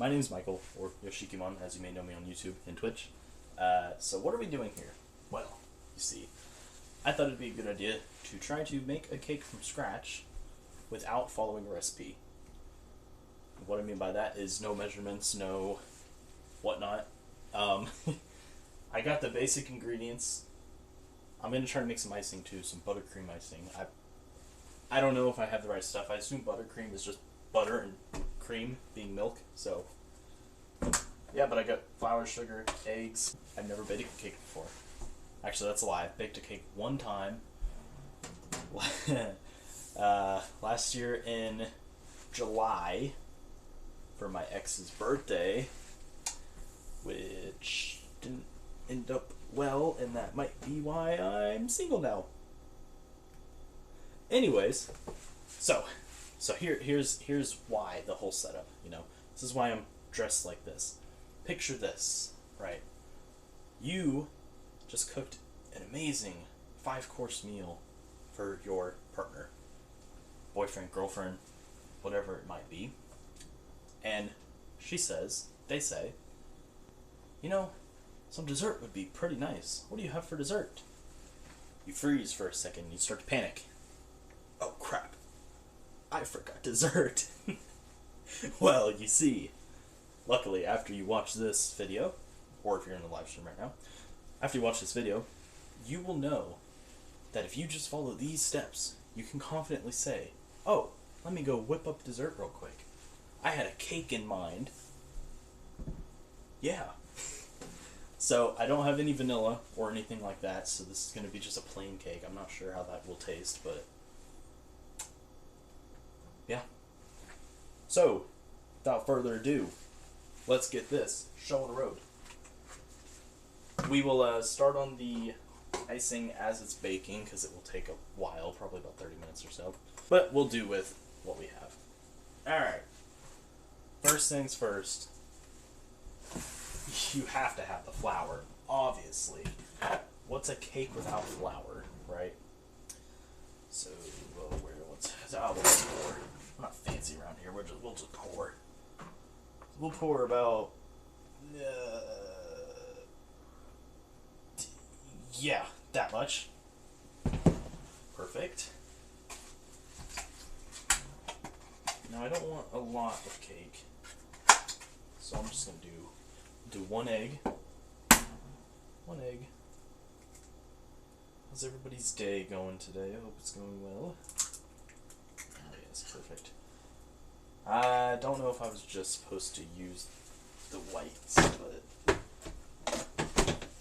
My name is Michael, or Yoshikimon, as you may know me on YouTube and Twitch. So what are we doing here? Well, you see, I thought it'd be a good idea to try to make a cake from scratch without following a recipe. What I mean by that is no measurements, no whatnot. I got the basic ingredients. I'm going to try to make some icing too, some buttercream icing. I don't know if I have the right stuff. I assume buttercream is just butter and cream being milk, so yeah, but I got flour, sugar, eggs. I've never baked a cake before. Actually, that's a lie. I've baked a cake one time last year in July for my ex's birthday, which didn't end up well, and that might be why I'm single now. Anyways, so here's why the whole setup, you know. This is why I'm dressed like this. Picture this, right? You just cooked an amazing 5-course meal for your partner, boyfriend, girlfriend, whatever it might be. And they say, you know, some dessert would be pretty nice. What do you have for dessert? You freeze for a second, you start to panic. Oh crap, I forgot dessert. Well, you see, luckily after you watch this video, or if you're in the live stream right now, after you watch this video, you will know that if you just follow these steps, you can confidently say, oh, let me go whip up dessert real quick. I had a cake in mind. Yeah. So I don't have any vanilla or anything like that, so this is going to be just a plain cake. I'm not sure how that will taste, but yeah. So, without further ado, let's get this show on the road. We will start on the icing as it's baking, because it will take a while, probably about 30 minutes or so. But we'll do with what we have. Alright. First things first. You have to have the flour, obviously. What's a cake without flour, right? So, we'll pour. We're not fancy around here. We'll just pour. We'll pour about, yeah, that much. Perfect. Now I don't want a lot of cake, so I'm just gonna do one egg. One egg. How's everybody's day going today? I hope it's going well. Oh yes, perfect. I don't know if I was just supposed to use the whites, but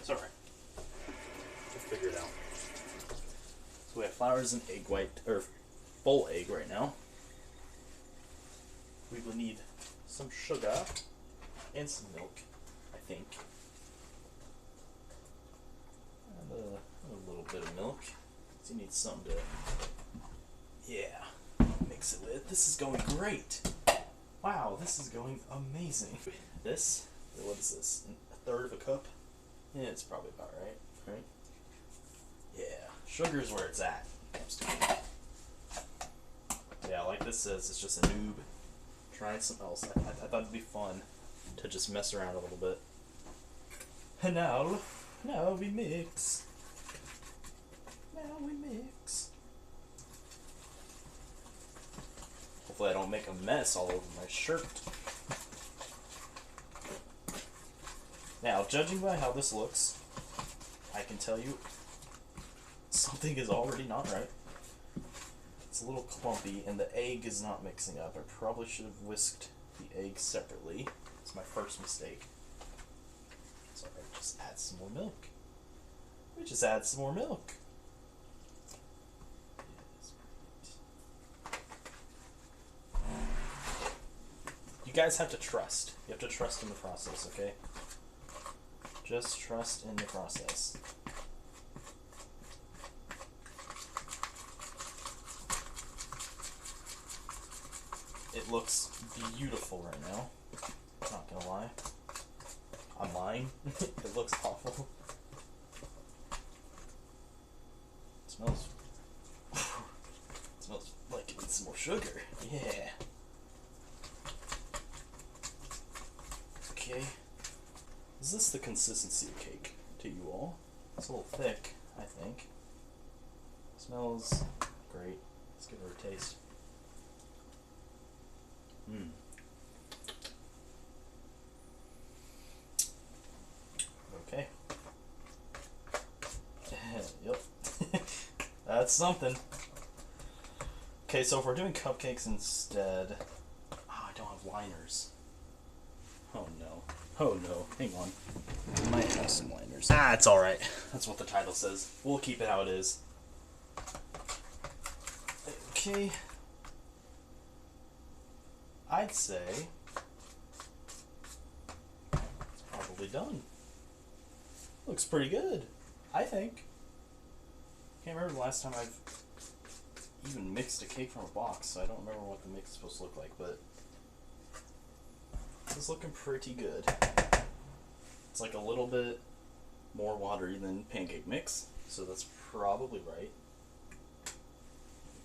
it's alright. We'll figure it out. So we have flour as an egg white, or full egg right now. We will need some sugar and some milk, I think. And a little bit of milk. So you need something to, yeah, mix it with. This is going great. Wow, this is going amazing. This, what is this? A third of a cup? Yeah, it's probably about right? Right? Yeah, sugar's where it's at. Yeah, like this says, it's just a noob trying something else. I thought it'd be fun to just mess around a little bit. And now we mix. Now we mix. Hopefully I don't make a mess all over my shirt. Now, judging by how this looks, I can tell you something is already not right. It's a little clumpy, and the egg is not mixing up. I probably should have whisked the egg separately. It's my first mistake. So I just add some more milk. We just add some more milk. You guys have to trust. You have to trust in the process, okay? Just trust in the process. It looks beautiful right now. Not gonna lie. I'm lying. It looks awful. It smells. It smells like it needs some more sugar. Yeah. Okay. Is this the consistency of cake to you all? It's a little thick, I think. Smells great. Let's give her a taste. Mmm. Okay. Yep. That's something. Okay, so if we're doing cupcakes instead... Oh, I don't have liners. Oh no. Oh no. Hang on. I might have some liners. Ah, it's alright. That's what the title says. We'll keep it how it is. Okay. I'd say... it's probably done. Looks pretty good, I think. Can't remember the last time I've even mixed a cake from a box, so I don't remember what the mix is supposed to look like, but it's looking pretty good. It's like a little bit more watery than pancake mix, so that's probably right.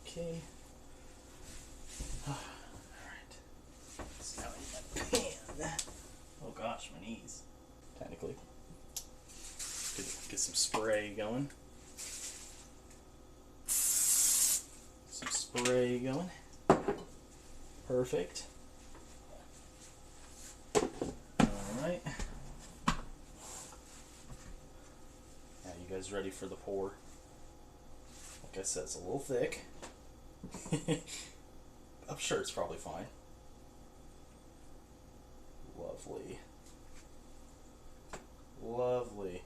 Okay. Alright. So now I need my pan. Oh gosh, my knees. Technically. Get some spray going. Some spray going. Perfect. Alright. Now you guys ready for the pour? Like I said, it's a little thick. I'm sure it's probably fine. Lovely. Lovely.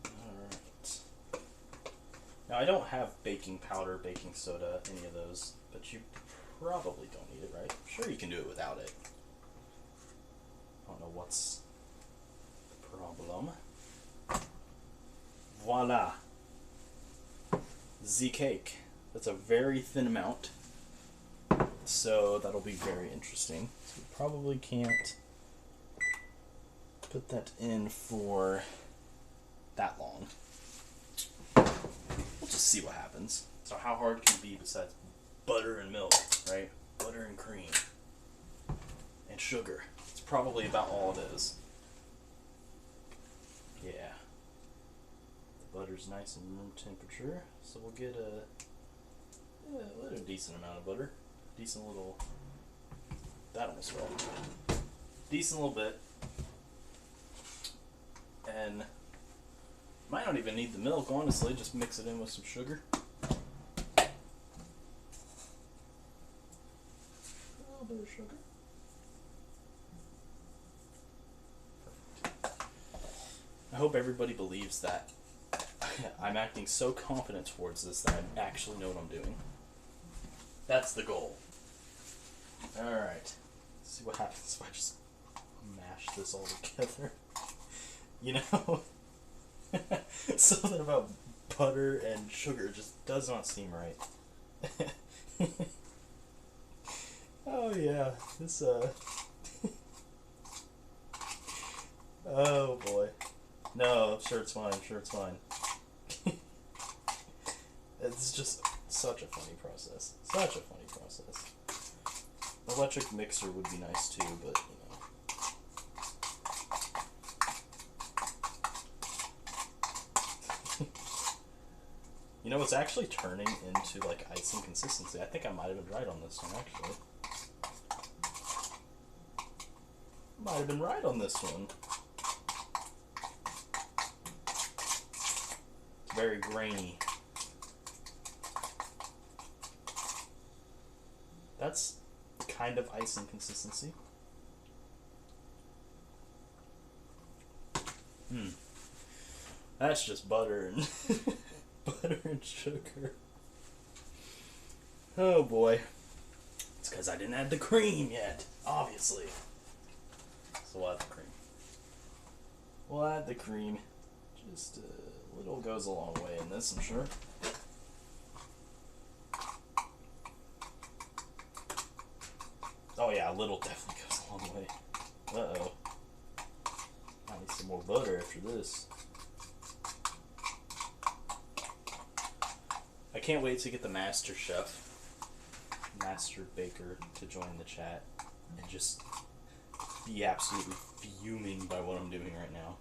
Alright. Now I don't have baking powder, baking soda, any of those, but you probably don't need it, right? I'm sure you can do it without it. I don't know what's the problem. Voila. The cake. That's a very thin amount. So that'll be very interesting. So we probably can't put that in for that long. We'll just see what happens. So how hard can it be besides butter and milk, right? Butter and cream. And sugar. It's probably about all it is. Yeah. The butter's nice and room temperature, so we'll get a decent amount of butter. Decent little... that almost fell. Decent little bit. And might not even need the milk, honestly. Just mix it in with some sugar. A little bit of sugar. Perfect. I hope everybody believes that I'm acting so confident towards this that I actually know what I'm doing. That's the goal. Alright. Let's see what happens if I just mash this all together. You know? Something about butter and sugar just does not seem right. Oh yeah. This oh boy. No, I'm sure it's fine, I'm sure it's fine. It's just such a funny process. Such a funny process. An electric mixer would be nice too, but you know. You know, it's actually turning into like icing consistency. I think I might have been right on this one actually. Might have been right on this one. It's very grainy. That's kind of icing consistency. That's just butter and butter and sugar. Oh boy. It's because I didn't add the cream yet, obviously. So we'll add the cream. We'll add the cream. Just a little goes a long way in this, I'm sure. Oh yeah, a little definitely goes a long way. Uh-oh. I need some more butter after this. I can't wait to get the Master Chef master baker to join the chat and just be absolutely fuming by what I'm doing right now.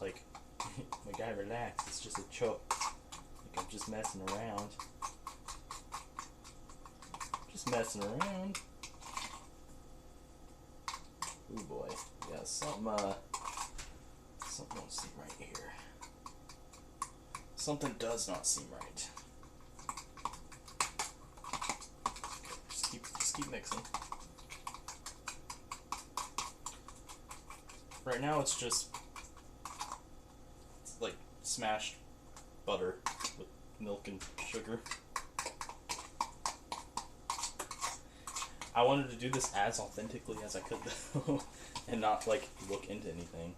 Like, my guy, relax. It's just a choke. Like, I'm just messing around. Just messing around. Ooh boy. Yeah, something don't seem right here. Something does not seem right. Just keep mixing. Right now it's like smashed butter with milk and sugar. I wanted to do this as authentically as I could though, and not like look into anything.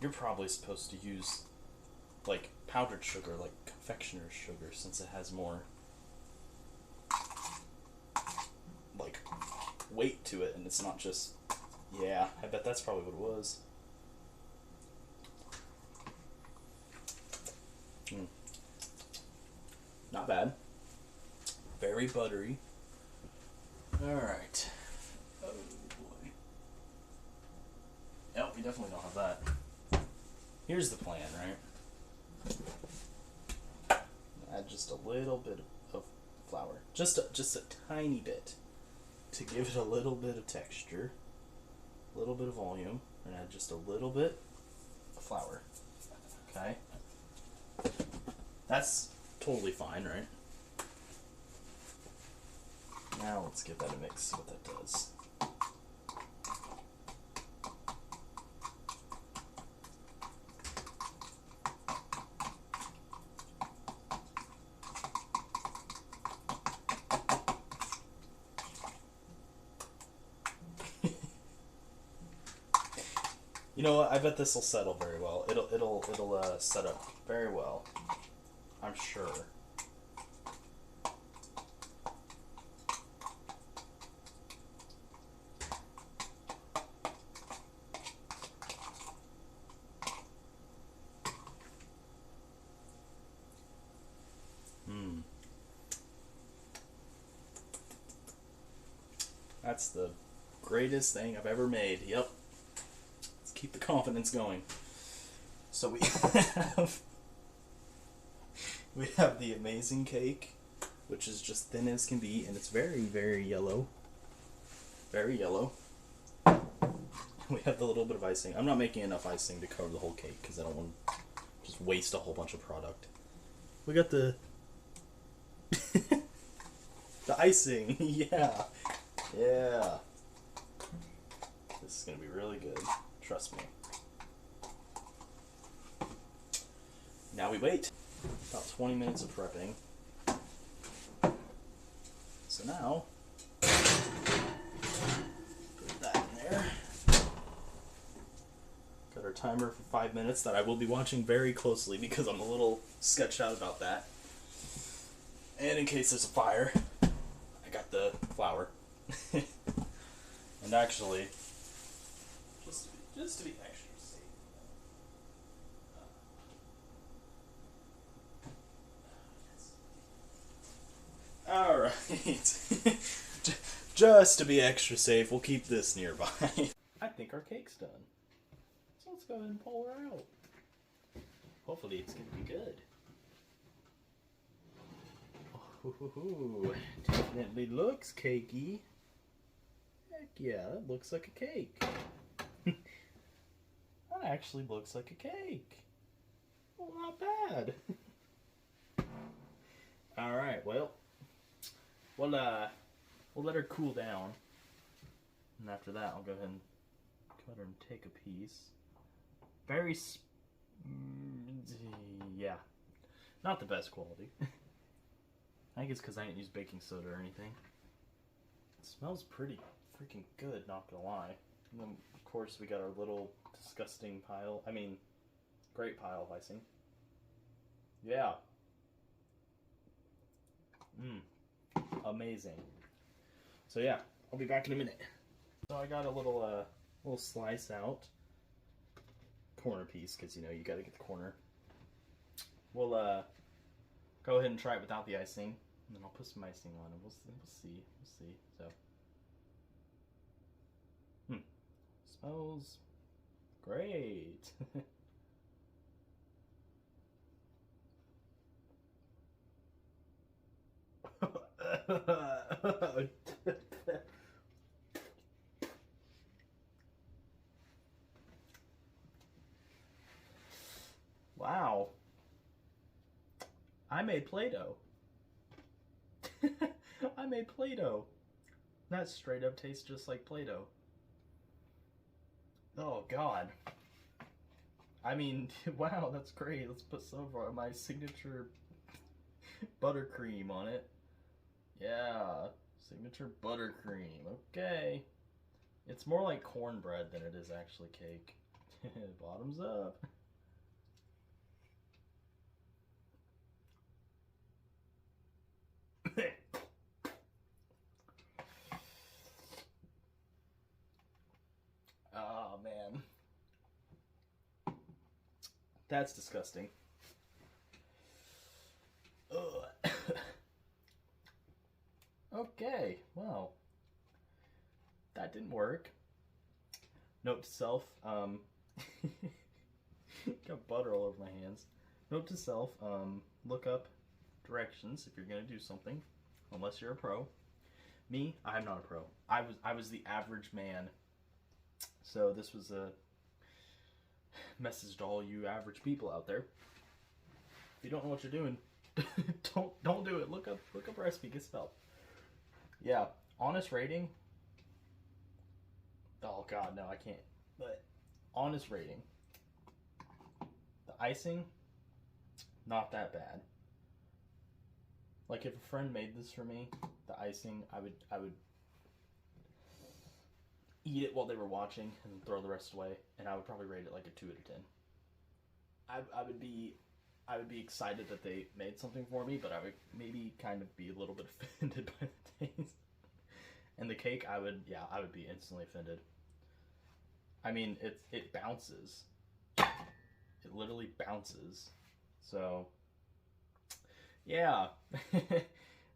You're probably supposed to use like powdered sugar, like confectioner's sugar, since it has more like weight to it, and it's not just, yeah, I bet that's probably what it was. Not bad. Very buttery. Alright. Oh boy. Yep, we definitely don't have that. Here's the plan, right? Add just a little bit of flour. Just a tiny bit. To give it a little bit of texture. A little bit of volume. And add just a little bit of flour. Okay? That's totally fine, right? Now let's give that a mix, see what that does. You know what? I bet this will settle very well. It'll set up very well. I'm sure. That's the greatest thing I've ever made. Yep. Let's keep the confidence going. So we have the amazing cake, which is just thin as can be, and it's very, very yellow. Very yellow. We have the little bit of icing. I'm not making enough icing to cover the whole cake because I don't want to just waste a whole bunch of product. We got the the icing. Yeah. Yeah. This is going to be really good. Trust me. Now we wait. About 20 minutes of prepping. So now, put that in there. Got our timer for 5 minutes that I will be watching very closely because I'm a little sketched out about that. And in case there's a fire, I got the flour. And actually, just to be extra safe. Alright. Just to be extra safe, we'll keep this nearby. I think our cake's done. So let's go ahead and pull her out. Hopefully it's going to be good. Ooh, definitely looks cakey. Heck yeah, it looks like a cake. That actually looks like a cake. Well, not bad. Alright, well, we'll let her cool down. And after that, I'll go ahead and cut her and take a piece. Very, yeah, not the best quality. I think it's because I didn't use baking soda or anything. It smells pretty freaking good, not gonna lie. And then, of course, we got our little disgusting pile. I mean, great pile of icing. Yeah. Amazing. So yeah, I'll be back in a minute. So I got a little slice out. Corner piece, because, you know, you gotta get the corner. We'll go ahead and try it without the icing, and then I'll put some icing on, and we'll see. So, smells great. Wow. I made Play-Doh. I made Play-Doh. That straight up tastes just like Play-Doh. Oh, God. I mean, wow, that's great. Let's put some of my signature buttercream on it. Yeah, signature buttercream. Okay. It's more like cornbread than it is actually cake. Bottoms up. Oh, man. That's disgusting. Ugh. Okay, well, that didn't work. Note to self, got butter all over my hands. Note to self, look up directions if you're gonna do something, unless you're a pro. Me, I'm not a pro. I was the average man. So this was a message to all you average people out there. If you don't know what you're doing, don't do it. Look up recipe, get some help. Yeah, honest rating. Oh God, no, I can't. But honest rating. The icing, not that bad. Like if a friend made this for me, the icing, I would eat it while they were watching and throw the rest away, and I would probably rate it like a 2 out of 10. I would be excited that they made something for me, but I would maybe kind of be a little bit offended by the taste. And the cake, I would be instantly offended. I mean, it bounces. It literally bounces. So, yeah.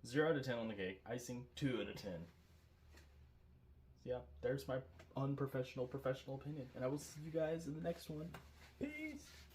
0 out of 10 on the cake. Icing, 2 out of 10. So yeah, there's my unprofessional professional opinion. And I will see you guys in the next one. Peace!